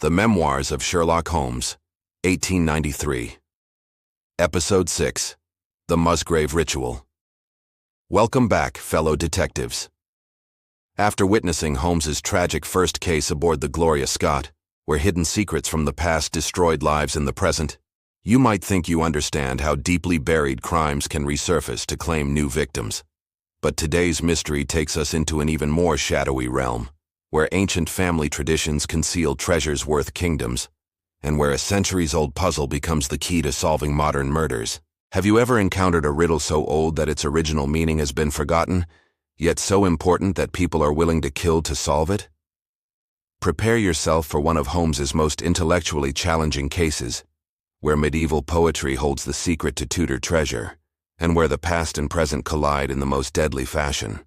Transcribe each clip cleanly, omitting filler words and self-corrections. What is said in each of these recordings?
The Memoirs of Sherlock Holmes, 1893. Episode 6. The Musgrave Ritual. Welcome back, fellow detectives. After witnessing Holmes's tragic first case aboard the Gloria Scott, where hidden secrets from the past destroyed lives in the present, you might think you understand how deeply buried crimes can resurface to claim new victims. But today's mystery takes us into an even more shadowy realm, where ancient family traditions conceal treasures worth kingdoms, and where a centuries-old puzzle becomes the key to solving modern murders. Have you ever encountered a riddle so old that its original meaning has been forgotten, yet so important that people are willing to kill to solve it? Prepare yourself for one of Holmes's most intellectually challenging cases, where medieval poetry holds the secret to Tudor treasure, and where the past and present collide in the most deadly fashion.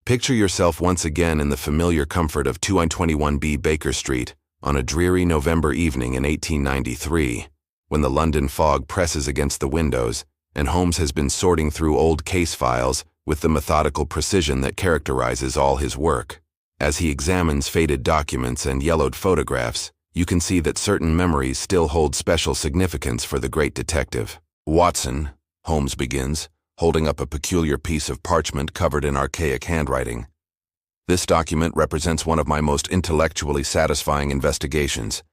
Picture yourself once again in the familiar comfort of 221B Baker Street on a dreary November evening in 1893, when the London fog presses against the windows and Holmes has been sorting through old case files with the methodical precision that characterizes all his work. As he examines faded documents and yellowed photographs, you can see that certain memories still hold special significance for the great detective. "Watson," Holmes begins, holding up a peculiar piece of parchment covered in archaic handwriting. "This document represents one of my most intellectually satisfying investigations,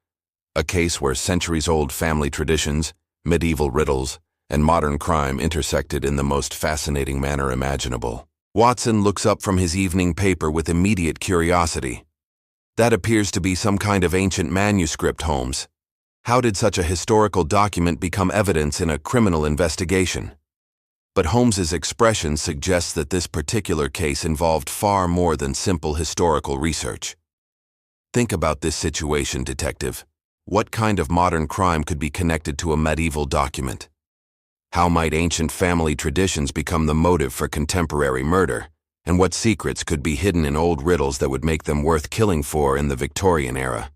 a case where centuries-old family traditions, medieval riddles, and modern crime intersected in the most fascinating manner imaginable." Watson looks up from his evening paper with immediate curiosity. "That appears to be some kind of ancient manuscript, Holmes. How did such a historical document become evidence in a criminal investigation?" But Holmes's expression suggests that this particular case involved far more than simple historical research. Think about this situation, detective. What kind of modern crime could be connected to a medieval document? How might ancient family traditions become the motive for contemporary murder? And what secrets could be hidden in old riddles that would make them worth killing for in the Victorian era?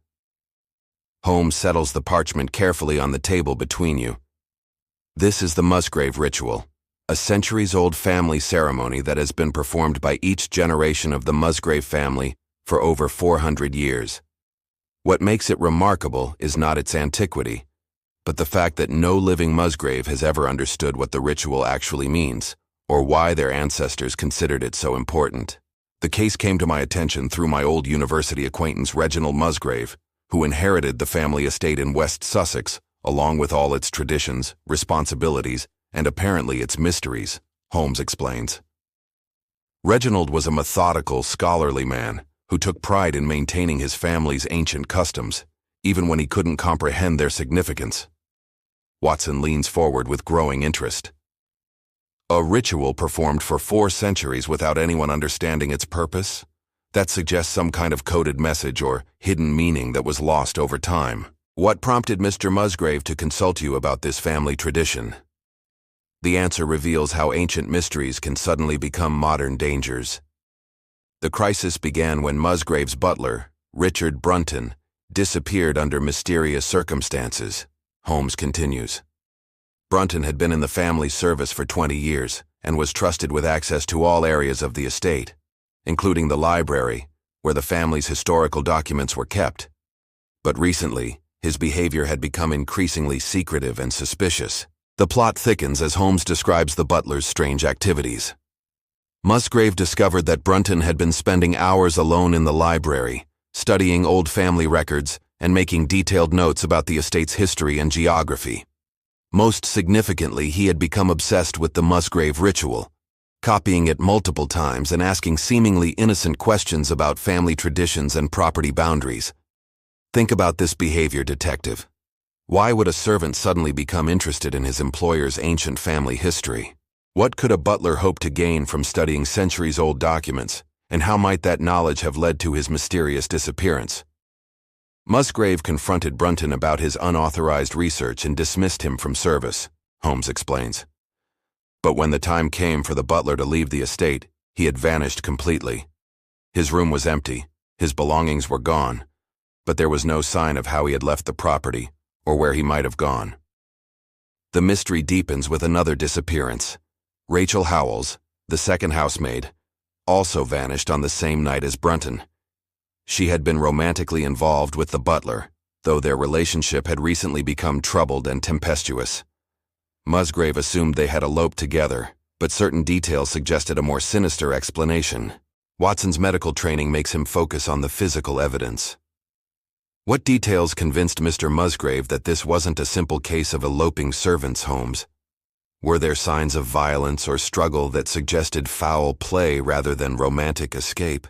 Holmes settles the parchment carefully on the table between you. This is the Musgrave Ritual, a centuries-old family ceremony that has been performed by each generation of the Musgrave family for over 400 years. What makes it remarkable is not its antiquity, but the fact that no living Musgrave has ever understood what the ritual actually means, or why their ancestors considered it so important. The case came to my attention through my old university acquaintance Reginald Musgrave, who inherited the family estate in West Sussex, along with all its traditions, responsibilities, and apparently its mysteries, Holmes explains. Reginald was a methodical, scholarly man who took pride in maintaining his family's ancient customs, even when he couldn't comprehend their significance. Watson leans forward with growing interest. "A ritual performed for 4 centuries without anyone understanding its purpose? That suggests some kind of coded message or hidden meaning that was lost over time. What prompted Mr. Musgrave to consult you about this family tradition?" The answer reveals how ancient mysteries can suddenly become modern dangers. The crisis began when Musgrave's butler, Richard Brunton, disappeared under mysterious circumstances, Holmes continues. Brunton had been in the family's service for 20 years and was trusted with access to all areas of the estate, including the library, where the family's historical documents were kept. But recently, his behavior had become increasingly secretive and suspicious. The plot thickens as Holmes describes the butler's strange activities. Musgrave discovered that Brunton had been spending hours alone in the library, studying old family records and making detailed notes about the estate's history and geography. Most significantly, he had become obsessed with the Musgrave Ritual, copying it multiple times and asking seemingly innocent questions about family traditions and property boundaries. Think about this behavior, detective. Why would a servant suddenly become interested in his employer's ancient family history? What could a butler hope to gain from studying centuries-old documents, and how might that knowledge have led to his mysterious disappearance? Musgrave confronted Brunton about his unauthorized research and dismissed him from service, Holmes explains. But when the time came for the butler to leave the estate, he had vanished completely. His room was empty, his belongings were gone, but there was no sign of how he had left the property or where he might have gone. The mystery deepens with another disappearance. Rachel Howells, the second housemaid, also vanished on the same night as Brunton. She had been romantically involved with the butler, though their relationship had recently become troubled and tempestuous. Musgrave assumed they had eloped together, but certain details suggested a more sinister explanation. Watson's medical training makes him focus on the physical evidence. What details convinced Mr. Musgrave that this wasn't a simple case of eloping servants' Holmes? Were there signs of violence or struggle that suggested foul play rather than romantic escape?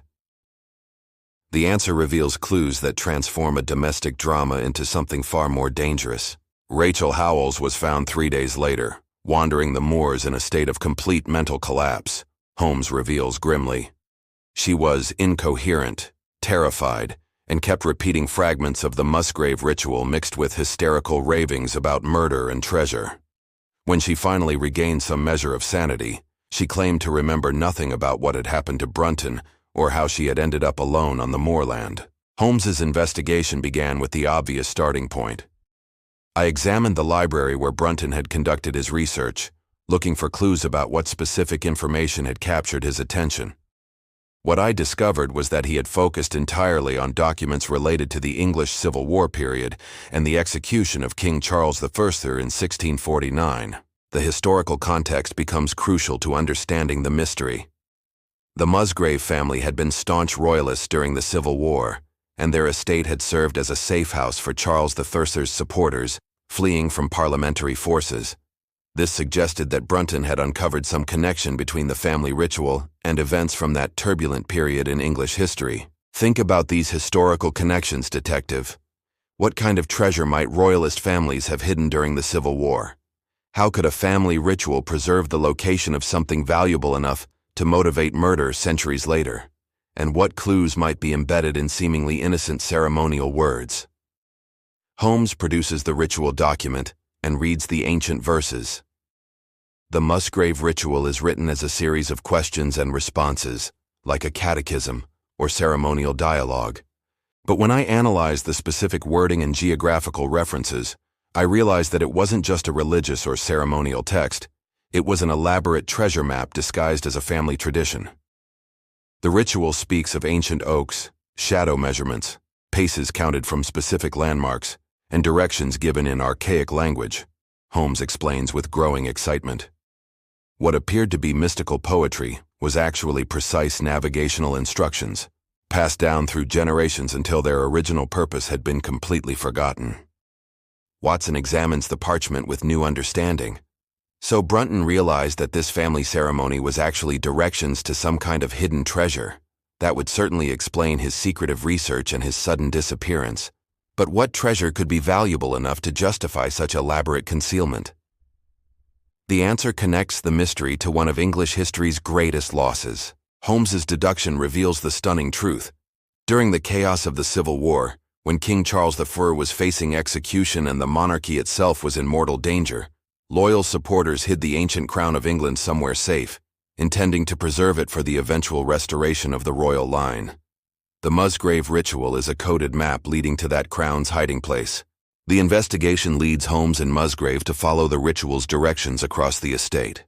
The answer reveals clues that transform a domestic drama into something far more dangerous. Rachel Howells was found 3 days later, wandering the moors in a state of complete mental collapse, Holmes reveals grimly. She was incoherent, terrified, and kept repeating fragments of the Musgrave Ritual mixed with hysterical ravings about murder and treasure. When she finally regained some measure of sanity, she claimed to remember nothing about what had happened to Brunton or how she had ended up alone on the moorland. Holmes's investigation began with the obvious starting point. I examined the library where Brunton had conducted his research, looking for clues about what specific information had captured his attention. What I discovered was that he had focused entirely on documents related to the English Civil War period and the execution of King Charles I in 1649. The historical context becomes crucial to understanding the mystery. The Musgrave family had been staunch royalists during the Civil War, and their estate had served as a safe house for Charles III's supporters, fleeing from parliamentary forces. This suggested that Brunton had uncovered some connection between the family ritual and events from that turbulent period in English history. Think about these historical connections, detective. What kind of treasure might royalist families have hidden during the Civil War? How could a family ritual preserve the location of something valuable enough to motivate murder centuries later? And what clues might be embedded in seemingly innocent ceremonial words? Holmes produces the ritual document and reads the ancient verses. The Musgrave Ritual is written as a series of questions and responses, like a catechism or ceremonial dialogue. But when I analyzed the specific wording and geographical references, I realized that it wasn't just a religious or ceremonial text. It was an elaborate treasure map disguised as a family tradition. The ritual speaks of ancient oaks, shadow measurements, paces counted from specific landmarks, and directions given in archaic language, Holmes explains with growing excitement. What appeared to be mystical poetry was actually precise navigational instructions, passed down through generations until their original purpose had been completely forgotten. Watson examines the parchment with new understanding. So Brunton realized that this family ceremony was actually directions to some kind of hidden treasure. That would certainly explain his secretive research and his sudden disappearance. But what treasure could be valuable enough to justify such elaborate concealment? The answer connects the mystery to one of English history's greatest losses. Holmes's deduction reveals the stunning truth. During the chaos of the Civil War, when King Charles I was facing execution and the monarchy itself was in mortal danger, loyal supporters hid the ancient crown of England somewhere safe, intending to preserve it for the eventual restoration of the royal line. The Musgrave Ritual is a coded map leading to that crown's hiding place. The investigation leads Holmes and Musgrave to follow the ritual's directions across the estate.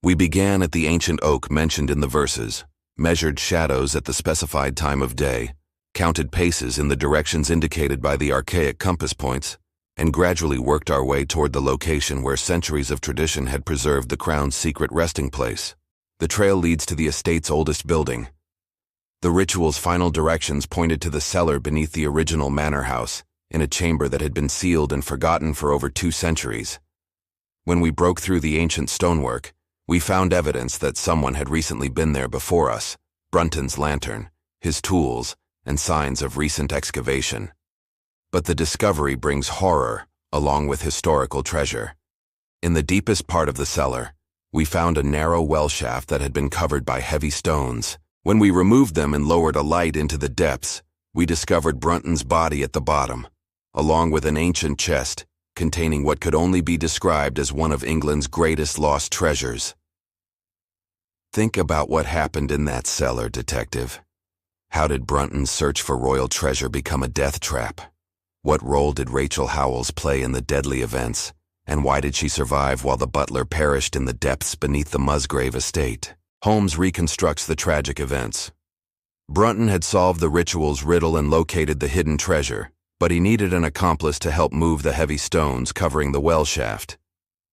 We began at the ancient oak mentioned in the verses, measured shadows at the specified time of day, counted paces in the directions indicated by the archaic compass points, and gradually worked our way toward the location where centuries of tradition had preserved the crown's secret resting place. The trail leads to the estate's oldest building. The ritual's final directions pointed to the cellar beneath the original manor house, in a chamber that had been sealed and forgotten for over 2 centuries. When we broke through the ancient stonework, we found evidence that someone had recently been there before us: Brunton's lantern, his tools, and signs of recent excavation. But the discovery brings horror, along with historical treasure. In the deepest part of the cellar, we found a narrow well shaft that had been covered by heavy stones. When we removed them and lowered a light into the depths, we discovered Brunton's body at the bottom, along with an ancient chest containing what could only be described as one of England's greatest lost treasures. Think about what happened in that cellar, detective. How did Brunton's search for royal treasure become a death trap? What role did Rachel Howells play in the deadly events? And why did she survive while the butler perished in the depths beneath the Musgrave estate? Holmes reconstructs the tragic events. Brunton had solved the ritual's riddle and located the hidden treasure, but he needed an accomplice to help move the heavy stones covering the well shaft.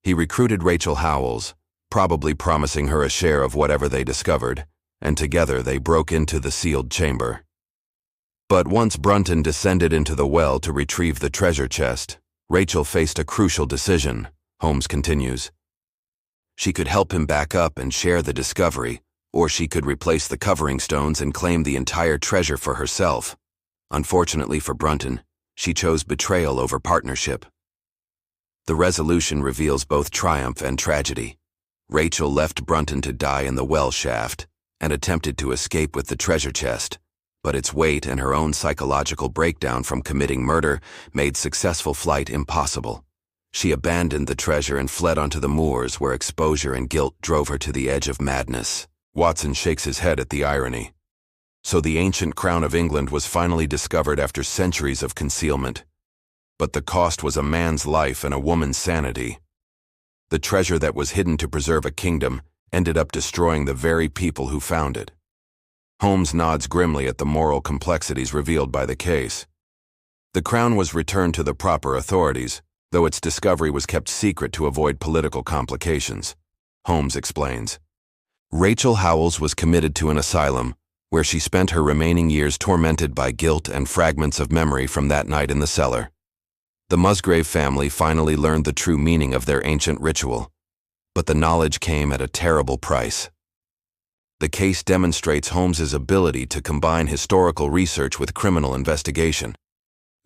He recruited Rachel Howells, probably promising her a share of whatever they discovered, and together they broke into the sealed chamber. But once Brunton descended into the well to retrieve the treasure chest, Rachel faced a crucial decision, Holmes continues. She could help him back up and share the discovery, or she could replace the covering stones and claim the entire treasure for herself. Unfortunately for Brunton, she chose betrayal over partnership. The resolution reveals both triumph and tragedy. Rachel left Brunton to die in the well shaft and attempted to escape with the treasure chest, but its weight and her own psychological breakdown from committing murder made successful flight impossible. She abandoned the treasure and fled onto the moors where exposure and guilt drove her to the edge of madness. Watson shakes his head at the irony. So the ancient crown of England was finally discovered after centuries of concealment. But the cost was a man's life and a woman's sanity. The treasure that was hidden to preserve a kingdom ended up destroying the very people who found it. Holmes nods grimly at the moral complexities revealed by the case. The crown was returned to the proper authorities, though its discovery was kept secret to avoid political complications. Holmes explains. Rachel Howells was committed to an asylum, where she spent her remaining years tormented by guilt and fragments of memory from that night in the cellar. The Musgrave family finally learned the true meaning of their ancient ritual, but the knowledge came at a terrible price. The case demonstrates Holmes's ability to combine historical research with criminal investigation.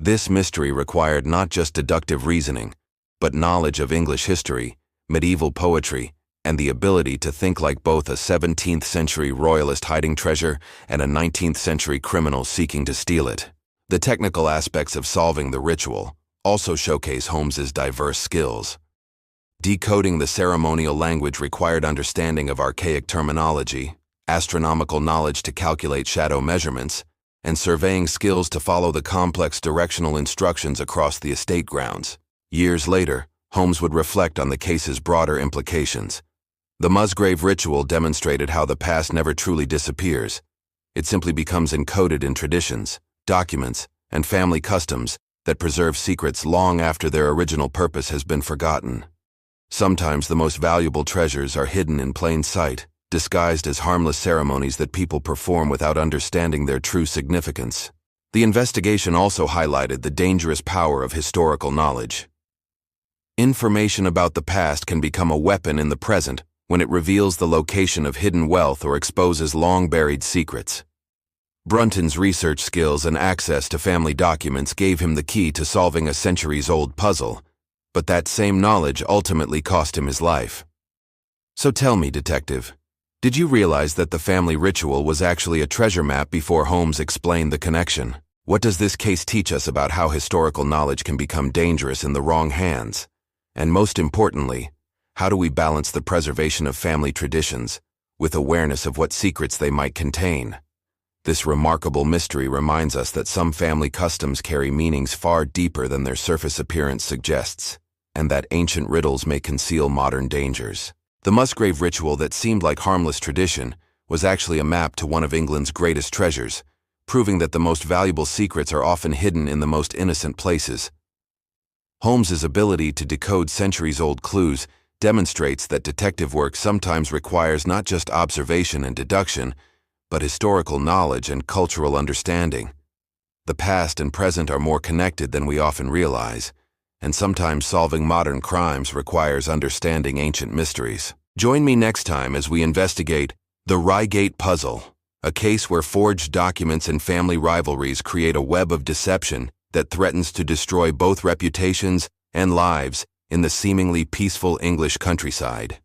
This mystery required not just deductive reasoning, but knowledge of English history, medieval poetry, and the ability to think like both a 17th century royalist hiding treasure and a 19th century criminal seeking to steal it. The technical aspects of solving the ritual also showcase Holmes's diverse skills. Decoding the ceremonial language required understanding of archaic terminology, astronomical knowledge to calculate shadow measurements, and surveying skills to follow the complex directional instructions across the estate grounds. Years later, Holmes would reflect on the case's broader implications. The Musgrave Ritual demonstrated how the past never truly disappears. It simply becomes encoded in traditions, documents, and family customs that preserve secrets long after their original purpose has been forgotten. Sometimes the most valuable treasures are hidden in plain sight, disguised as harmless ceremonies that people perform without understanding their true significance. The investigation also highlighted the dangerous power of historical knowledge. Information about the past can become a weapon in the present when it reveals the location of hidden wealth or exposes long-buried secrets. Brunton's research skills and access to family documents gave him the key to solving a centuries-old puzzle, but that same knowledge ultimately cost him his life. So tell me, detective, did you realize that the family ritual was actually a treasure map before Holmes explained the connection? What does this case teach us about how historical knowledge can become dangerous in the wrong hands? And most importantly, how do we balance the preservation of family traditions with awareness of what secrets they might contain? This remarkable mystery reminds us that some family customs carry meanings far deeper than their surface appearance suggests, and that ancient riddles may conceal modern dangers. The Musgrave Ritual that seemed like harmless tradition was actually a map to one of England's greatest treasures, proving that the most valuable secrets are often hidden in the most innocent places. Holmes's ability to decode centuries-old clues demonstrates that detective work sometimes requires not just observation and deduction, but historical knowledge and cultural understanding. The past and present are more connected than we often realize, and sometimes solving modern crimes requires understanding ancient mysteries. Join me next time as we investigate the Reigate Puzzle, a case where forged documents and family rivalries create a web of deception that threatens to destroy both reputations and lives in the seemingly peaceful English countryside.